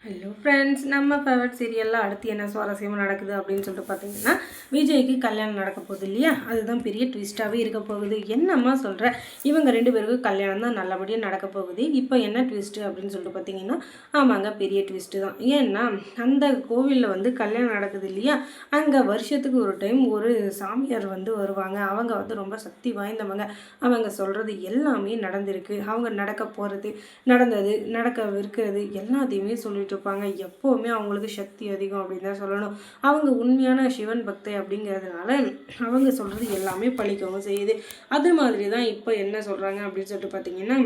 Hello friends, நம்ம favourite சீரியலில் அடுத்து என்ன சுவாரஸ்யமாக நடக்குது அப்படின்னு சொல்லிட்டு பார்த்தீங்கன்னா, விஜய்க்கு கல்யாணம் நடக்க போகுது இல்லையா? அதுதான் பெரிய ட்விஸ்ட்டாகவே இருக்க போகுது. என்னம்மா சொல்கிற? இவங்க 2 பேருக்கும் கல்யாணம் தான் நல்லபடியாக நடக்க போகுது. இப்போ என்ன ட்விஸ்ட்டு அப்படின்னு சொல்லிட்டு பார்த்தீங்கன்னா, ஆமாங்க, பெரிய ட்விஸ்ட்டு தான். ஏன்னா அந்த கோவிலில் வந்து கல்யாணம் நடக்குது இல்லையா? அங்கே வருஷத்துக்கு ஒரு டைம் ஒரு சாமியார் வந்து வருவாங்க. அவங்க வந்து ரொம்ப சக்தி வாய்ந்தவங்க. அவங்க சொல்கிறது எல்லாமே நடந்திருக்கு. அவங்க நடக்க போகிறது, நடந்தது, நடக்கவிருக்கிறது எல்லாத்தையுமே சொல்லிட்டு இருப்பாங்க. எப்போவுமே அவங்களுக்கு சக்தி அதிகம் அப்படின்னு தான் சொல்லணும். அவங்க உண்மையான சிவன் பக்தை அப்படிங்கிறதுனால அவங்க சொல்கிறது எல்லாமே பழிக்கவும் செய்யுது. அது மாதிரி தான் இப்போ என்ன சொல்கிறாங்க அப்படின்னு சொல்லிட்டு பார்த்தீங்கன்னா,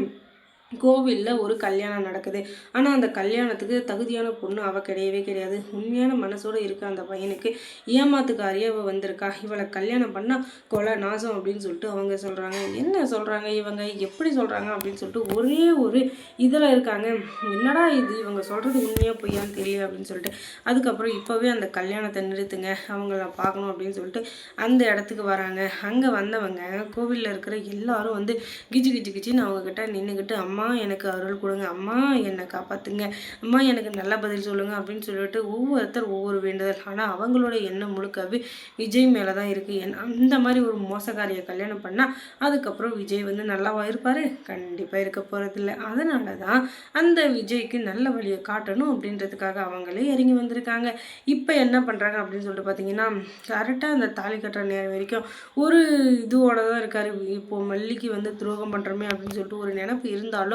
கோவிலில் ஒரு கல்யாணம் நடக்குது. ஆனால் அந்த கல்யாணத்துக்கு தகுதியான பொண்ணு அவள் கிடையவே கிடையாது. உண்மையான மனசோடு இருக்க அந்த பையனுக்கு ஏமாத்துக்காரியாக அவள் வந்திருக்கா. இவளை கல்யாணம் பண்ணால் கொலை நாசம் அப்படின்னு சொல்லிட்டு அவங்க சொல்கிறாங்க. என்ன சொல்கிறாங்க இவங்க, எப்படி சொல்கிறாங்க அப்படின்னு சொல்லிட்டு ஒரே ஒரு இதில் இருக்காங்க. என்னடா இது, இவங்க சொல்கிறது உண்மையாக பொய்யான்னு தெரியல அப்படின்னு சொல்லிட்டு அதுக்கப்புறம் இப்போவே அந்த கல்யாணத்தை நிறுத்துங்க, அவங்கள பார்க்கணும் அப்படின்னு சொல்லிட்டு அந்த இடத்துக்கு வராங்க. அங்கே வந்தவங்க கோவிலில் இருக்கிற எல்லாரும் வந்து கிச்சு கிச்சு கிச்சின்னு அவங்கக்கிட்ட நின்றுக்கிட்டு, அம்மா எனக்கு அருள் கொடுங்க, அம்மா என்னை காப்பாற்றுங்க, அம்மா எனக்கு நல்ல பதில் சொல்லுங்கள் அப்படின்னு சொல்லிட்டு ஒவ்வொருத்தர் ஒவ்வொரு வேண்டுதல். ஆனால் அவங்களோட எண்ணம் முழுக்கவே விஜய் மேலே தான் இருக்குது. அந்த மாதிரி ஒரு மோசக்காரியை கல்யாணம் பண்ணால் அதுக்கப்புறம் விஜய் வந்து நல்லாவா இருப்பார்? கண்டிப்பாக இருக்க போகிறதில்ல. அதனால தான் அந்த விஜய்க்கு நல்ல வழியை காட்டணும் அப்படின்றதுக்காக அவங்களே இறங்கி வந்திருக்காங்க. இப்போ என்ன பண்ணுறாங்க அப்படின்னு சொல்லிட்டு பார்த்தீங்கன்னா, கரெக்டாக அந்த தாலி கட்டுற நேரம் வரைக்கும் ஒரு இதுவோட தான் இருக்கார். இப்போது மல்லிக்கு வந்து துரோகம் பண்ணுறோமே அப்படின்னு சொல்லிட்டு ஒரு நினப்பு இருந்தாலும்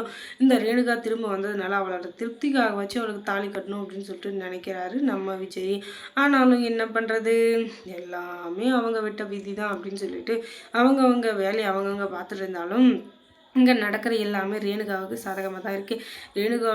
இந்த ரேணுகா திரும்ப வந்ததுனால அவளோட திருப்திக்காக வச்சு அவளுக்கு தாலி கட்டணும் அப்படின்னு சொல்லிட்டு நினைக்கிறாரு நம்ம விஜய். ஆனாலும் என்ன பண்ணுறது, எல்லாமே அவங்க விட்ட விதி தான் அப்படின்னு சொல்லிட்டு அவங்கவங்க வேலையை அவங்கவுங்க பார்த்துட்டு இருந்தாலும் இங்கே நடக்கிற எல்லாமே ரேணுகாவுக்கு சாதகமாக தான் இருக்குது. ரேணுகா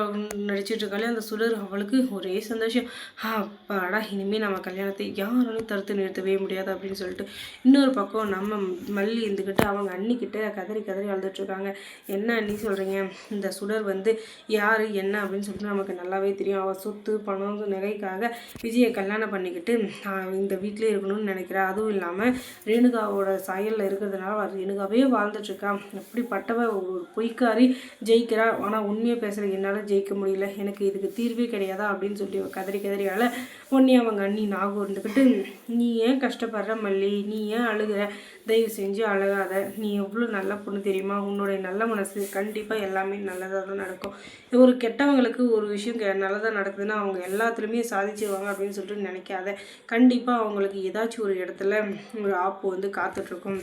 நடிச்சிட்டு இருக்காளே அந்த சுடர், அவளுக்கு ஒரே சந்தோஷம். அப்பாடா, இனிமேல் நம்ம கல்யாணத்தை யாராலும் தடுத்து நிறுத்தவே முடியாது அப்படின்னு சொல்லிட்டு இன்னொரு பக்கம் நம்ம மல்லி இருந்துக்கிட்டு அவங்க அண்ணிக்கிட்ட கதறி கதறி அழுதுட்ருக்காங்க. என்ன அண்ணி சொல்கிறீங்க? இந்த சுடர் வந்து யார் என்ன அப்படின்னு சொல்லிட்டு நமக்கு நல்லாவே தெரியும். அவள் சொத்து பணம் நகைக்காக விஜயை கல்யாணம் பண்ணிக்கிட்டு இந்த வீட்டிலே இருக்கணும்னு நினைக்கிறா. அதுவும் இல்லாமல் ரேணுகாவோட சாயலில் இருக்கிறதுனால ரேணுகாவே வாழ்ந்துட்டுருக்கா. எப்படிப்பட்டவ ஒரு பொய்க்காரி ஜெயிக்கிறா, ஆனால் உண்மையை பேசுகிற என்னால் ஜெயிக்க முடியல, எனக்கு இதுக்கு தீர்வே கிடையாதா அப்படின்னு சொல்லி கதறி கதறியால் உடனே அவங்க அண்ணி நாகம் இருந்துக்கிட்டு, நீ ஏன் கஷ்டப்படுற மல்லி, நீ ஏன் அழுகிற, தயவு செஞ்சு அழகாத, நீ எவ்வளோ நல்ல பொண்ணு தெரியுமா, உன்னுடைய நல்ல மனசு கண்டிப்பாக எல்லாமே நல்லதாக தான் நடக்கும். ஒரு கெட்டவங்களுக்கு ஒரு விஷயம் நல்லதாக நடக்குதுன்னா அவங்க எல்லாத்துலேயுமே சாதிச்சிருவாங்க அப்படின்னு சொல்லிட்டு நினைக்காத. கண்டிப்பாக அவங்களுக்கு ஏதாச்சும் ஒரு இடத்துல ஒரு ஆப்பு வந்து காத்துட்ருக்கும்.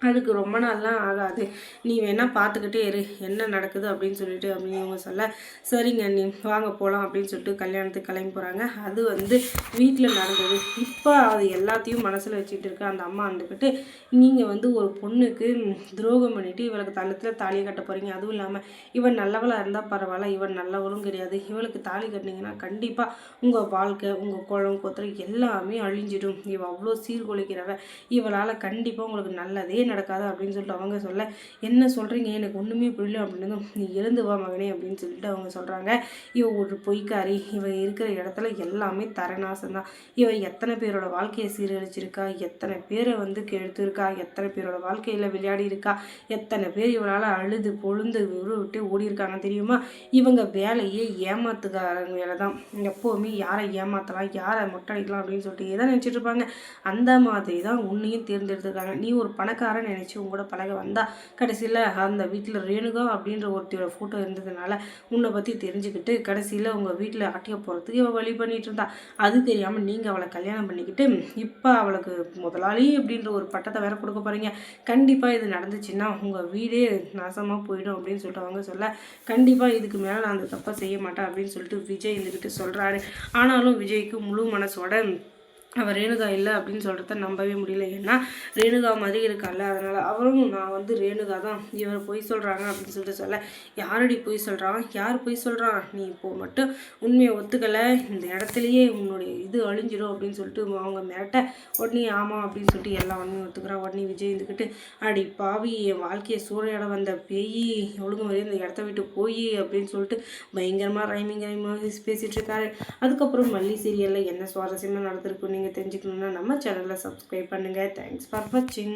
அதுக்கு ரொம்ப நாள்லாம் ஆகாது, நீ வேணால் பார்த்துக்கிட்டே இரு என்ன நடக்குது அப்படின்னு சொல்லிட்டு அப்படின்னு இவங்க சொல்ல, சரிங்க நீ வாங்க போகலாம் அப்படின்னு சொல்லிட்டு கல்யாணத்துக்கு கிளம்பி போகிறாங்க. அது வந்து வீட்டில் நடந்தது. இப்போ அது எல்லாத்தையும் மனசில் வச்சுட்டு இருக்க அந்த அம்மா வந்துக்கிட்டு, நீங்கள் வந்து ஒரு பொண்ணுக்கு துரோகம் பண்ணிவிட்டு இவளுக்கு தளத்தில் தாலி கட்ட போகிறீங்க. அதுவும் இல்லாமல் இவன் நல்லவளாக இருந்தால் பரவாயில்ல, இவன் நல்லவளும் கிடையாது. இவளுக்கு தாலி கட்டினீங்கன்னா கண்டிப்பாக உங்கள் வாழ்க்கை, உங்கள் குளம் கொத்துற எல்லாமே அழிஞ்சிடும். இவள் அவ்வளோ சீர்குலைக்கிறவ, இவளால் கண்டிப்பாக உங்களுக்கு நல்லதே நடக்காது அப்படின்னு சொல்லிட்டு அவங்க சொல்ல, என்ன சொல்கிறீங்க, எனக்கு ஒன்றுமே புரியல அப்படின்னு, நீ எழுந்து வா மகனே அப்படின்னு சொல்லிட்டு அவங்க சொல்கிறாங்க. இவ ஒரு பொய்க்காரி, இவ இருக்கிற இடத்துல எல்லாமே தரநாசம் தான். இவ எத்தனை பேரோட வாழ்க்கையை சீரழிச்சிருக்கா, எத்தனை பேரை வந்து கெடுத்துருக்கா, எத்தனை பேரோட வாழ்க்கையில் விளையாடி இருக்கா, எத்தனை பேர் இவளால் அழுது பொழுந்து விட்டு ஓடி இருக்காங்க தெரியுமா. இவங்க வேலையே ஏமாத்துக்காரங்க வேலை தான். எப்போவுமே யாரை ஏமாற்றலாம், யாரை மொட்டடிக்கலாம் அப்படின்னு சொல்லிட்டு எதை நினச்சிட்டு இருப்பாங்க. அந்த மாதிரி தான் உன்னையும் தேர்ந்தெடுத்துருக்காங்க. நீ ஒரு பணக்காரன் நினச்சி உங்களோட பழக வந்தால் கடைசியில் அந்த வீட்டில் ரேணுகா அப்படின்ற ஒருத்தரோட ஃபோட்டோ இருந்ததுனால உன்னை பற்றி தெரிஞ்சுக்கிட்டு கடைசியில் உங்கள் வீட்டில் ஆட்டிய போகிறதுக்கு இவள் வழி பண்ணிகிட்டு இருந்தா. அது தெரியாமல் நீங்கள் அவளை கல்யாணம் பண்ணிக்கிட்டு இப்போ அவளுக்கு முதலாளி அப்படின்ற ஒரு பட்டத்தை வேற கொடுக்க போகிறீங்க. கண்டிப்பாக இது நடந்துச்சுன்னா உங்கள் வீடே நாசமாக போயிடும் அப்படின்னு சொல்லிட்டு அவங்க சொல்ல, கண்டிப்பாக இதுக்கு மேலே நான் அந்த தப்பை செய்ய மாட்டேன் அப்படின்னு சொல்லிட்டு விஜய் இருந்துக்கிட்டு சொல்கிறாரு. ஆனாலும் விஜய்க்கு முழு மனசோட அவள் ரேணுகா இல்லை அப்படின்னு சொல்கிறத நம்பவே முடியல. ஏன்னா ரேணுகா மாதிரி இருக்கால, அதனால் அவரும் நான் வந்து ரேணுகா தான், இவர் பொய் சொல்கிறாங்க அப்படின்னு சொல்லிட்டு சொல்ல, யாரடி பொய் சொல்கிறான், யார் பொய் சொல்கிறான், நீ இப்போது மட்டும் உண்மையை ஒத்துக்கலை, இந்த இடத்துலையே உன்னுடைய இது அழிஞ்சிடும் அப்படின்னு சொல்லிட்டு அவங்க மிரட்ட, உடனே ஆமாம் அப்படின்னு சொல்லிட்டு எல்லாம் உண்மையை ஒத்துக்கிறான். உடனே விஜய் இருந்துக்கிட்டு, அடி பாவி, என் வாழ்க்கையை சூறையாட வந்த பேய், ஒழுங்கு மாதிரி இந்த இடத்த விட்டு போய் அப்படின்னு சொல்லிட்டு பயங்கரமாக ரைமிங் பேசிகிட்டு இருக்காரு. அதுக்கப்புறம் மல்லி சீரியலில் என்ன சுவாரஸ்யமாக நடந்திருக்கும் நீங்கள் தெரிஞ்சுக்கணுன்னா நம்ம சேனலில் சப்ஸ்கிரைப் பண்ணுங்கள். தேங்க்ஸ் ஃபார் வாட்சிங்.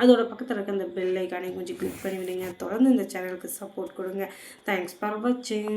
அதோட பக்கத்தில் இருக்க அந்த பெல் ஐக்கானை கொஞ்சம் கிளிக் பண்ணி விடுங்க. தொடர்ந்து இந்த சேனலுக்கு சப்போர்ட் கொடுங்க. தேங்க்ஸ் ஃபார் வாட்சிங்.